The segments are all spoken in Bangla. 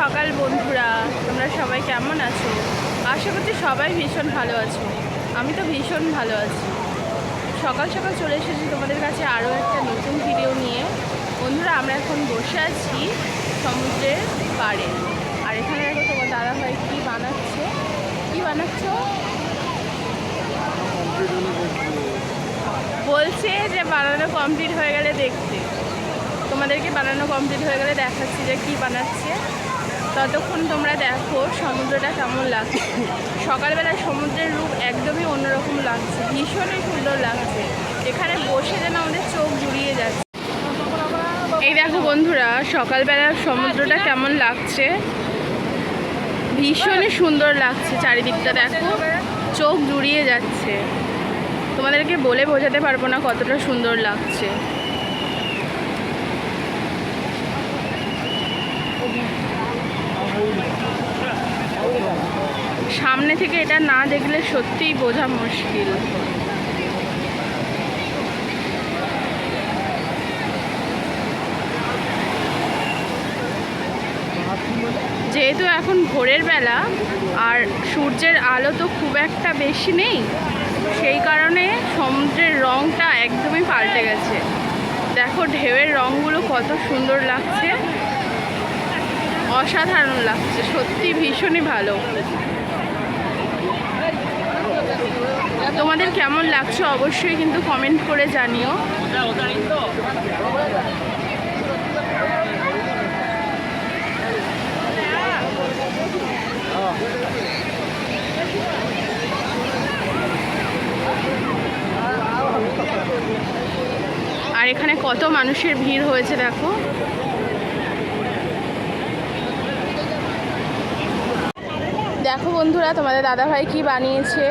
সকাল বন্ধুরা, তোমরা সবাই কেমন আছো? আশা করছি সবাই ভীষণ ভালো আছো। আমি তো ভীষণ ভালো আছি। সকাল সকাল চলে এসেছি তোমাদের কাছে আরও একটা নতুন ভিডিও নিয়ে। বন্ধুরা, আমরা এখন বসে আছি সমুদ্রের পাড়ে। আর এখানে দেখো তোমার দাদাভাই কী বানাচ্ছে। কী বানাচ্ছ? বলছে যে বানানো কমপ্লিট হয়ে গেলে দেখতে। তোমাদেরকে বানানো কমপ্লিট হয়ে গেলে দেখাচ্ছি যে কী বানাচ্ছে। ততক্ষণ তোমরা দেখো সমুদ্রটা কেমন লাগছে। সকালবেলা সমুদ্রের রূপ একদমই অন্যরকম লাগছে, ভীষণই সুন্দর লাগছে। এখানে বসে যেন আমাদের চোখ জুড়িয়ে যাচ্ছে। এই দেখো বন্ধুরা, সকালবেলার সমুদ্রটা কেমন লাগছে, ভীষণই সুন্দর লাগছে। চারিদিকটা দেখো, চোখ জুড়িয়ে যাচ্ছে। তোমাদেরকে বলে বোঝাতে পারবো না কতটা সুন্দর লাগছে। সামনে থেকে এটা না দেখলে সত্যিই বোঝা মুশকিল। যেহেতু এখন ভোরের বেলা আর সূর্যের আলো তো খুব একটা বেশি নেই, সেই কারণে সমুদ্রের রঙটা একদমই পাল্টে গেছে। দেখো ঢেউয়ের রঙগুলো কত সুন্দর লাগছে, অসাধারণ লাগছে, সত্যি ভীষণই ভালো। তোমাদের কেমন লাগছে অবশ্যই কিন্তু কমেন্ট করে জানিও। আর এখানে কত মানুষের ভিড় হয়েছে দেখো। দেখো বন্ধুরা, তোমাদের দাদাভাই কি বানিয়েছে,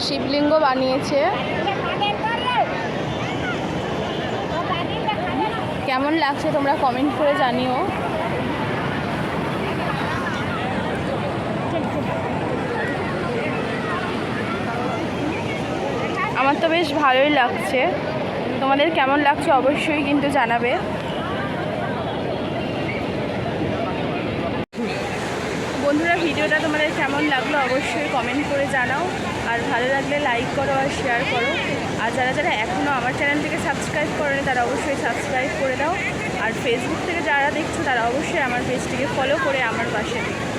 শিবলিঙ্গ বানিয়েছে। কেমন লাগছে তোমরা কমেন্ট করে জানিও। আমার তো বেশ ভালোই লাগছে, তোমাদের কেমন লাগছে অবশ্যই কিন্তু জানাবে। বন্ধুরা, ভিডিওটা তোমাদের কেমন লাগলো অবশ্যই কমেন্ট করে জানাও। আর ভালো লাগলে লাইক করো আর শেয়ার করো। আর যারা যারা এখনও আমার চ্যানেলটিকে সাবস্ক্রাইব করেনি তারা অবশ্যই সাবস্ক্রাইব করে দাও। আর ফেসবুক থেকে যারা দেখছো তারা অবশ্যই আমার পেজটিকে ফলো করে আমার পাশে থেকো।